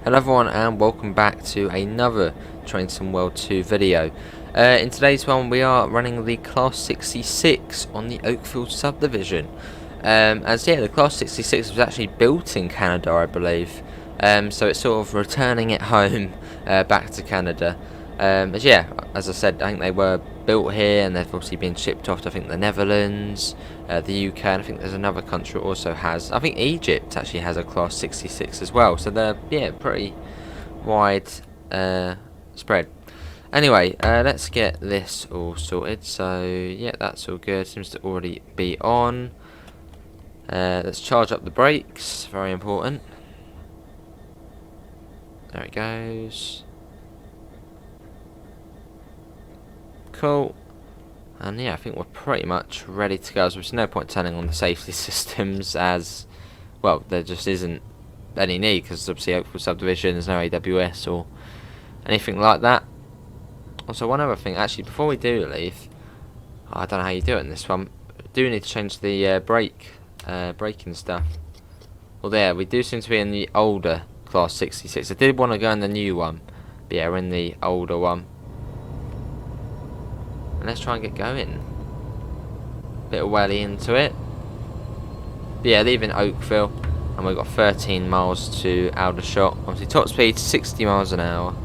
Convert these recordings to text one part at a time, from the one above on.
Hello everyone and welcome back to another Train Sim World 2 video. In today's one we are running the Class 66 on the Oakville Subdivision. The Class 66 was actually built in Canada, I believe. So it's sort of returning it home back to Canada. As I said, I think they were built here and they've obviously been shipped off to, I think, the Netherlands, the UK, and I think there's another country that also has. I think Egypt actually has a Class 66 as well. So they're pretty wide spread. Anyway, let's get this all sorted. So yeah, that's all good. Seems to already be on. Let's charge up the brakes. Very important. There it goes. Cool. And yeah, I think we're pretty much ready to go. So there's no point turning on the safety systems, as well, there just isn't any need, because obviously Oakville Subdivision, there's no AWS or anything like that. Also, one other thing, actually, before we do leave, I don't know how you do it in this one, do need to change the braking stuff. Well, there, we do seem to be in the older Class 66. I did want to go in the new one, but yeah, we're in the older one. And let's try and get going. Bit of welly into it. But yeah, leaving Oakville, and we've got 13 miles to Aldershot. Obviously, top speed 60 miles an hour.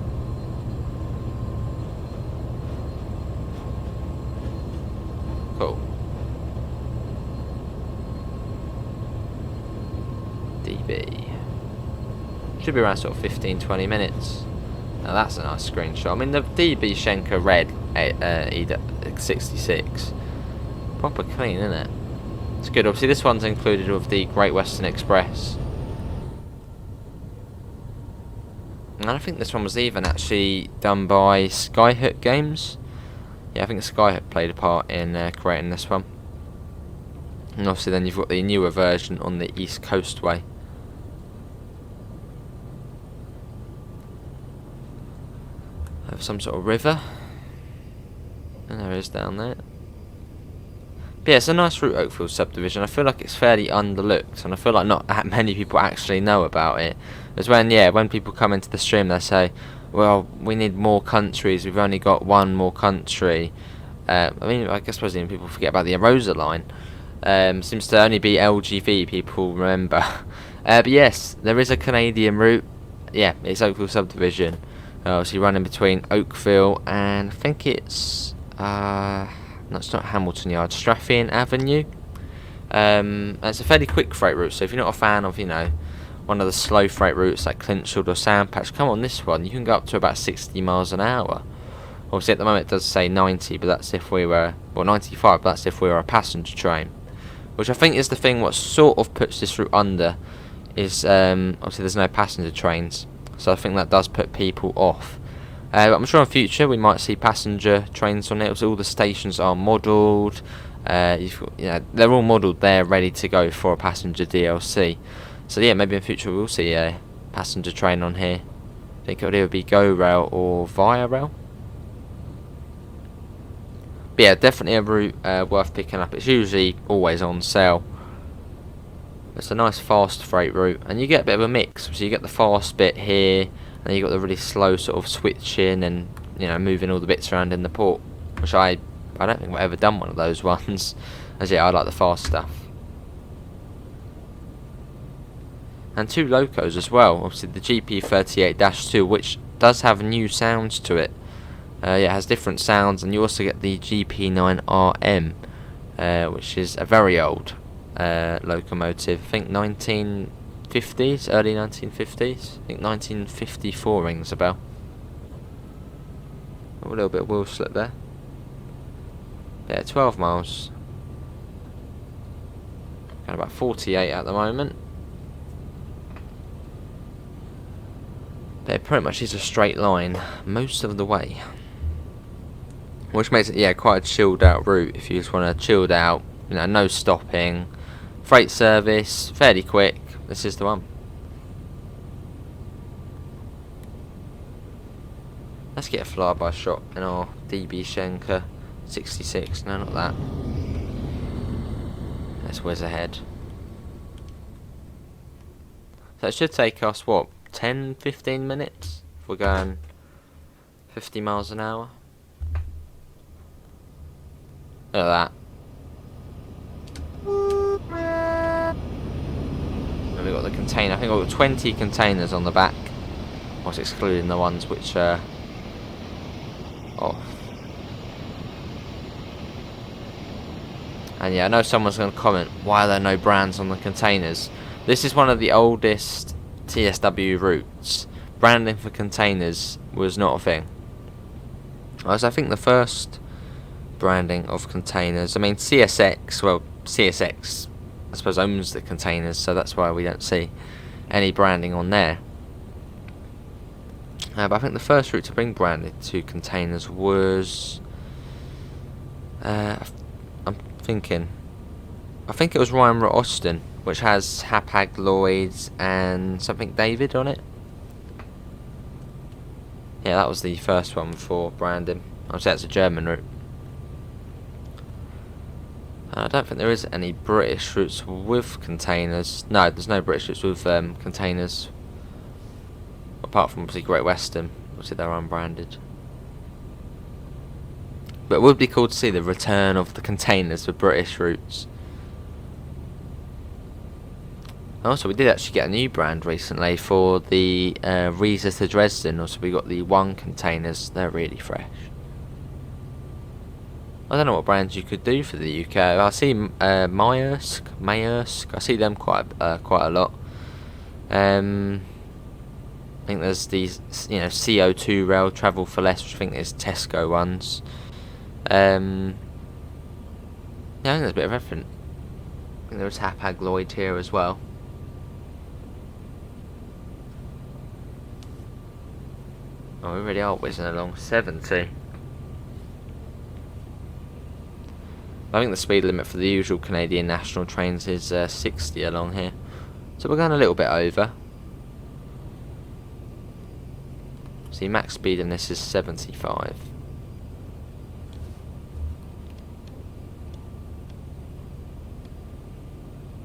Cool. DB. Should be around sort of 15-20 minutes. Now that's a nice screenshot. I mean, the DB Schenker red E66. Proper clean, isn't it? It's good. Obviously, this one's included with the Great Western Express. And I think this one was even actually done by Skyhook Games. Yeah, I think Skyhook played a part in creating this one. And obviously then you've got the newer version on the East Coastway. Have some sort of river. And there is down there. But yeah, it's a nice route, Oakville Subdivision. I feel like it's fairly underlooked, and I feel like not that many people actually know about it. As when people come into the stream, they say, well, we need more countries, we've only got one more country. I suppose even people forget about the Arosa line. Seems to only be LGV people remember. But yes, there is a Canadian route. Yeah, it's Oakville Subdivision. Obviously running between Oakville and I think it's no, it's not Hamilton Yard, Strathian Avenue. It's a fairly quick freight route, so if you're not a fan of, one of the slow freight routes like Clinchfield or Sandpatch, come on this one. You can go up to about 60 miles an hour. Obviously at the moment it does say 90, but that's if we were, well, 95, but that's if we were a passenger train. Which I think is the thing what sort of puts this route under, is obviously there's no passenger trains. So I think that does put people off. But I'm sure in future we might see passenger trains on it. So all the stations are modelled. They're all modelled there, ready to go for a passenger DLC. So yeah, maybe in future we'll see a passenger train on here. I think it would either be Go Rail or Via Rail. But yeah, definitely a route worth picking up. It's usually always on sale. It's a nice fast freight route, and you get a bit of a mix. So you get the fast bit here, and then you got the really slow sort of switching and moving all the bits around in the port, which I don't think I've ever done one of those ones. As yeah, I like the fast stuff. And two locos as well. Obviously the GP38-2, which does have new sounds to it. It has different sounds, and you also get the GP9RM, which is a very old locomotive. I think 1950s, early 1950s. I think 1954 rings a bell. Oh, a little bit of wheel slip there. Yeah, 12 miles. Got about 48 at the moment. But it pretty much is a straight line most of the way. Which makes it, quite a chilled out route if you just want to chilled out, no stopping. Freight service, fairly quick. This is the one. Let's get a flyby shot in our DB Schenker 66. No, not that. Let's whiz ahead. So it should take us, what, 10-15 minutes if we're going 50 miles an hour. Look at that. And we've got the container. I think we've got 20 containers on the back. Whilst excluding the ones which are off. And yeah, I know someone's going to comment, why are there no brands on the containers? This is one of the oldest TSW routes. Branding for containers was not a thing. I think the first branding of containers, I mean CSX, well CSX I suppose owns the containers, so that's why we don't see any branding on there. But I think the first route to bring branding to containers was I think it was Ryan Austin, which has Hapag Lloyd's and something David on it. Yeah, that was the first one for branding. Obviously that's a German route. I don't think there is any British routes with containers. No, there's no British routes with containers. Apart from obviously Great Western, obviously they're unbranded. But it would be cool to see the return of the containers for British routes. Also, we did actually get a new brand recently for the Riesa to Dresden. Also, we got the 1 containers. They're really fresh. I don't know what brands you could do for the UK. I see Maersk. I see them quite a lot. I think there's these, CO2 rail travel for less, which I think there's Tesco ones. Yeah, I think there's a bit of everything. I think there's Hapag Lloyd here as well. Oh, we really are whizzing along 70. I think the speed limit for the usual Canadian national trains is 60 along here. So we're going a little bit over. See, max speed in this is 75.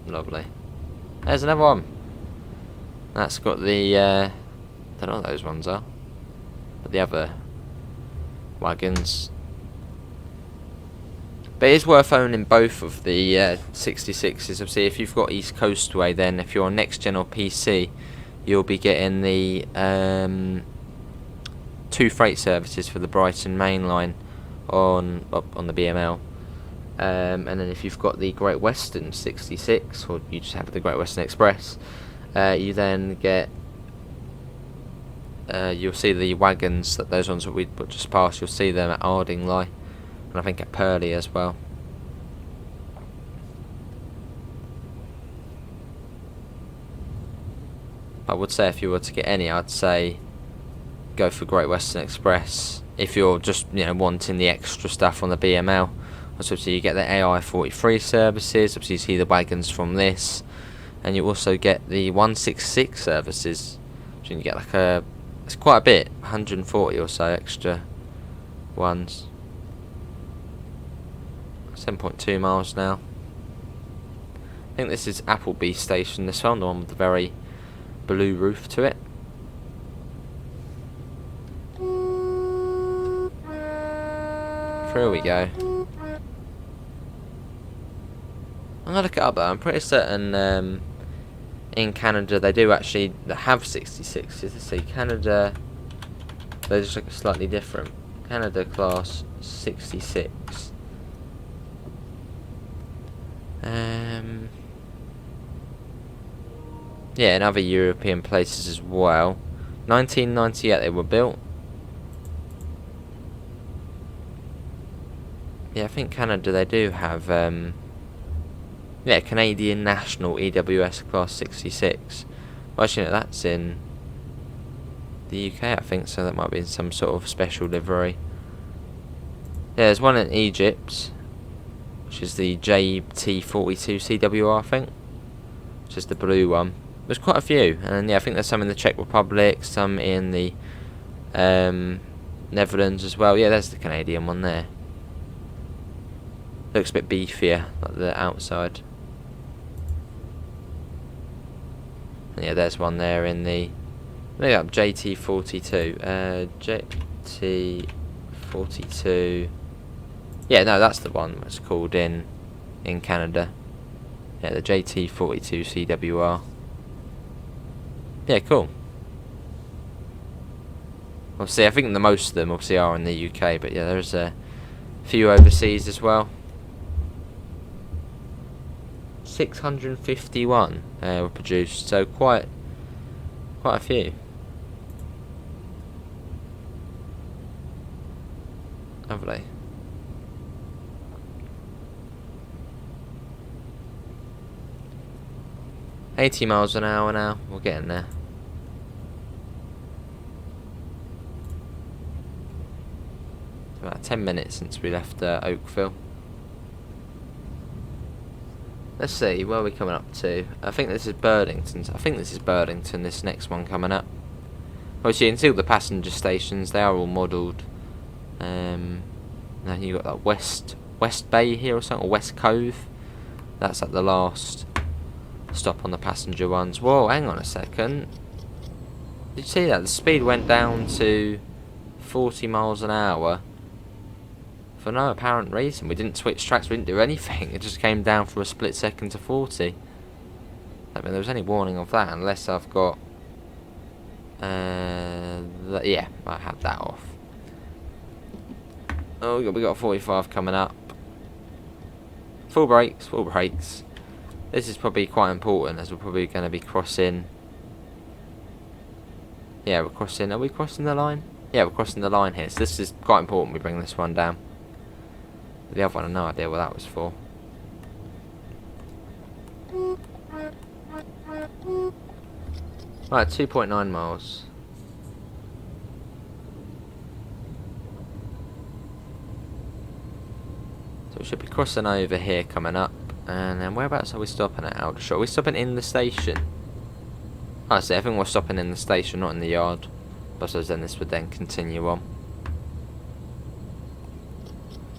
Lovely. There's another one. That's got the, I don't know what those ones are. But the other wagons. But it is worth owning both of the 66s. Obviously, if you've got East Coastway, then if you're on Next Gen or PC, you'll be getting the 2 freight services for the Brighton main line on the BML. And then if you've got the Great Western 66, or you just have the Great Western Express, you then get you'll see the wagons, those ones that we just passed, you'll see them at Ardingly, and I think at Purley as well. I would say if you were to get any, I'd say go for Great Western Express if you're just wanting the extra stuff on the BML. Obviously you get the AI43 services, obviously you see the wagons from this, and you also get the 166 services, so you can get like it's quite a bit, 140 or so extra ones. 7.2 miles now. I think this is Appleby Station, this one, the one with the very blue roof to it. Through we go. I'm gonna look it up though. I'm pretty certain in Canada they do actually have 66s. Let's see, Canada, they just look slightly different. Canada class 66. Yeah, in other European places as well. 1998 they were built. Yeah, I think Canada they do have yeah, Canadian National EWS Class 66. Well, actually, no, that's in the UK, I think, so that might be in some sort of special livery. Yeah, there's one in Egypt, which is the JT42 CWR, I think, which is the blue one. There's quite a few, and yeah, I think there's some in the Czech Republic, some in the Netherlands as well. Yeah, there's the Canadian one there. Looks a bit beefier, like the outside. And yeah, there's one there in the Look up JT42. JT42. Yeah, no, that's the one that's called in Canada. Yeah, the JT42 CWR. Yeah, cool. Obviously, I think the most of them obviously are in the UK, but yeah, there's a few overseas as well. 651 were produced, so quite a few. Lovely. $80 miles an hour now. We're getting there. It's about 10 minutes since we left Oakville. Let's see where we're coming up to. I think this is Birdington. This next one coming up. Obviously, you can see all the passenger stations. They are all modelled. Then you got that West Bay here or something, or West Cove. That's at the last stop on the passenger ones. Whoa, hang on a second. Did you see that? The speed went down to 40 miles an hour for no apparent reason. We didn't switch tracks, we didn't do anything. It just came down for a split second to 40. I mean, there was any warning of that, unless I've got... yeah, I had that off. Oh, we got 45 coming up. Full brakes. This is probably quite important, as we're probably going to be crossing... Yeah, we're crossing... Are we crossing the line? Yeah, we're crossing the line here, so this is quite important we bring this one down. The other one, I have no idea what that was for. Right, 2.9 miles. So we should be crossing over here coming up. And then whereabouts are we stopping at, Aldershot? Are we stopping in the station? Oh, I see, I think we're stopping in the station, not in the yard. But I suppose then this would then continue on.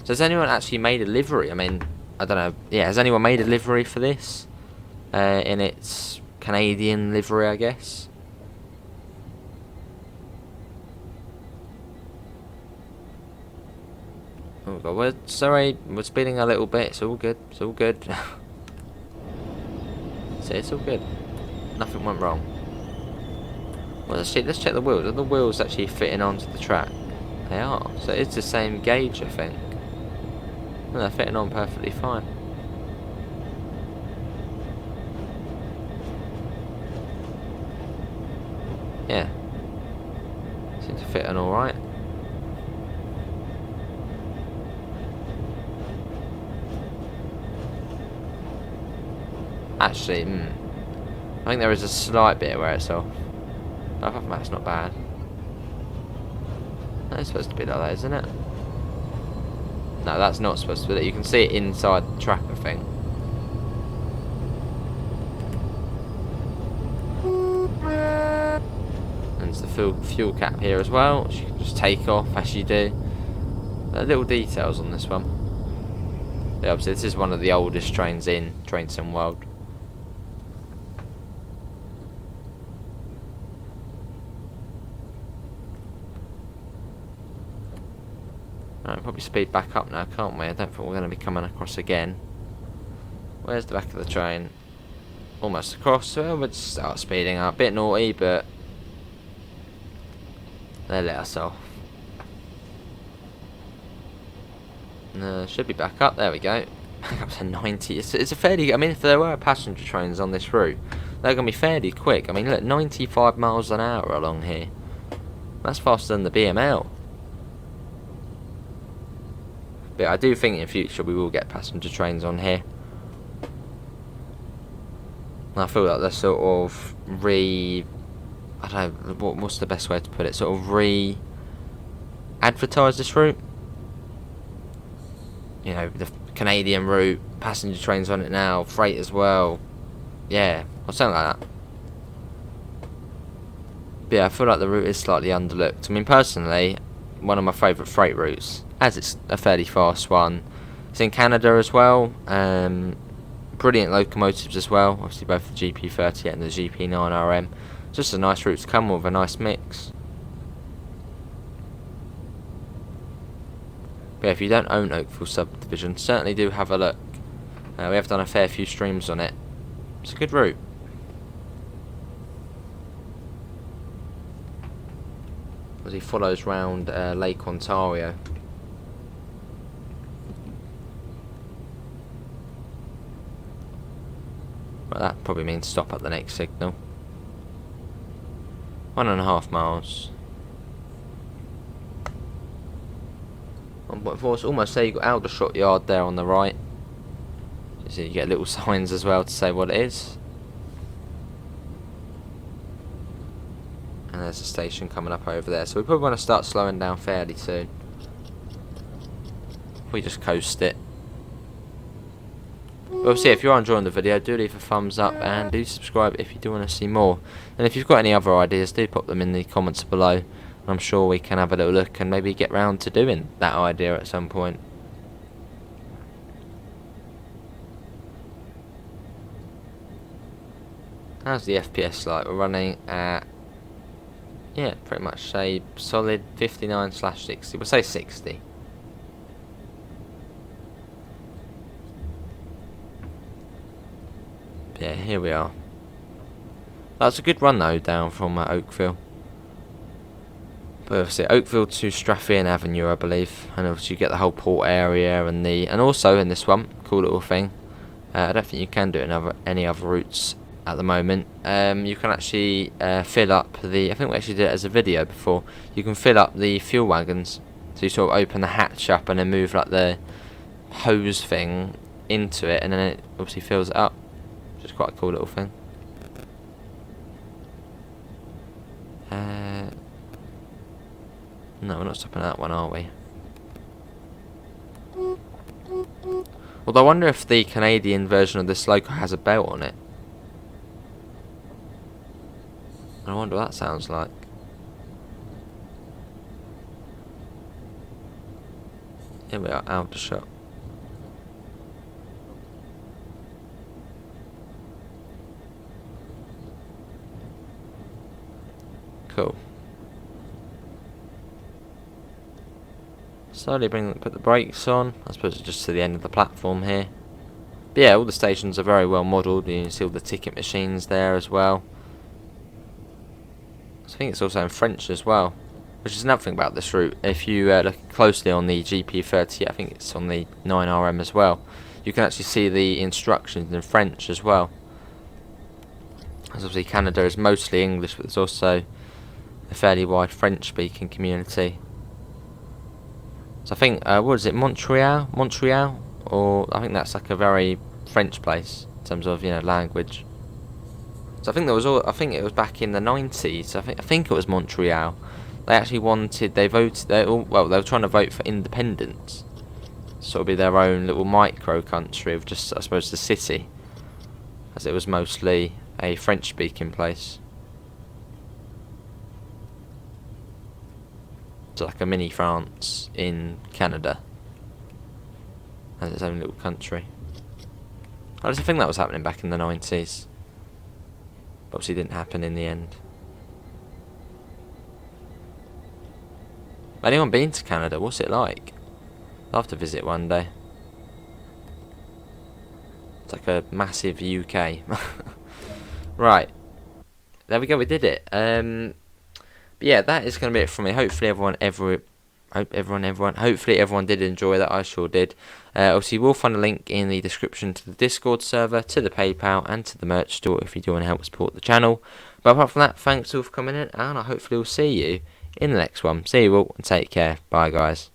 So has anyone actually made a livery? I mean, I don't know. Yeah, has anyone made a livery for this? In its Canadian livery, I guess. Oh god, we're sorry, we're speeding a little bit. It's all good. It's all good. See, it's all good. Nothing went wrong. Well, let's check the wheels. Are the wheels actually fitting onto the track? They are. So it's the same gauge, I think. And they're fitting on perfectly fine. Yeah. Seems to fit on alright. Actually, I think there is a slight bit where it's off. Apart from that, that's not bad. It's supposed to be like that, isn't it? No, that's not supposed to be that. You can see it inside the track, I think. And there's the fuel cap here as well, which you can just take off as you do. Little details on this one. Yeah, obviously this is one of the oldest trains in Train World. Right, probably speed back up now, can't we? I don't think we're going to be coming across again. Where's the back of the train? Almost across, so we'll just start speeding up. Bit naughty, but they let us off. Should be back up. There we go. Back up to 90. It's a fairly... I mean, if there were passenger trains on this route, they're going to be fairly quick. I mean, look, 95 miles an hour along here. That's faster than the BML. But I do think in future we will get passenger trains on here. And I feel like they're sort of I don't know, what's the best way to put it? Sort of advertise this route. You know, the Canadian route, passenger trains on it now, freight as well. Yeah, or something like that. But yeah, I feel like the route is slightly underlooked. I mean, personally, one of my favourite freight routes, as it's a fairly fast one. It's in Canada as well. Brilliant locomotives as well. Obviously both the GP38 and the GP9RM. It's just a nice route to come with, a nice mix. But yeah, if you don't own Oakville Subdivision, certainly do have a look. We have done a fair few streams on it. It's a good route. As he follows round Lake Ontario. Well, that probably means stop at the next signal. 1.5 miles. 1.4, it's almost there. You've got Aldershot Yard there on the right. So you get little signs as well to say what it is. And there's a station coming up over there. So we probably want to start slowing down fairly soon. We just coast it. But obviously, if you're enjoying the video, do leave a thumbs up and do subscribe if you do want to see more. And if you've got any other ideas, do pop them in the comments below. I'm sure we can have a little look and maybe get round to doing that idea at some point. How's the FPS like? We're running at, yeah, pretty much say solid 59/60. We'll say 60. Yeah, here we are. That's a good run though, down from Oakville. But obviously Oakville to Strathian Avenue, I believe, and obviously you get the whole port area and also in this one, cool little thing. I don't think you can do it in any other routes at the moment. You can actually fill up the. I think we actually did it as a video before. You can fill up the fuel wagons, so you sort of open the hatch up and then move like the hose thing into it, and then it obviously fills it up. Which is quite a cool little thing. No, we're not stopping at that one, are we? Although I wonder if the Canadian version of this loco has a belt on it. I wonder what that sounds like. Here we are, Aldershot. Cool. Slowly put the brakes on. I suppose it's just to the end of the platform here. But yeah, all the stations are very well modelled. You can see all the ticket machines there as well. I think it's also in French as well, which is another thing about this route. If you look closely on the GP30, I think it's on the 9RM as well, you can actually see the instructions in French as well. As obviously Canada is mostly English, but there's also a fairly wide French-speaking community. So I think, what is it, Montreal, or I think that's like a very French place in terms of, you know, language. So I think I think it was back in the 90s. I think it was Montreal. They actually they were trying to vote for independence. So it'll be their own little micro country of just, I suppose, the city, as it was mostly a French-speaking place. So like a mini France in Canada, as its own little country. I just think that was happening back in the 90s. Obviously didn't happen in the end. Anyone been to Canada? What's it like? I'd love to visit one day. It's like a massive UK. Right. There we go, we did it. But yeah, that is going to be it from me. Hopefully everyone did enjoy that. I sure did. Obviously, you will find a link in the description to the Discord server, to the PayPal, and to the merch store if you do want to help support the channel. But apart from that, thanks all for coming in, and I hopefully will see you in the next one. See you all, and take care. Bye, guys.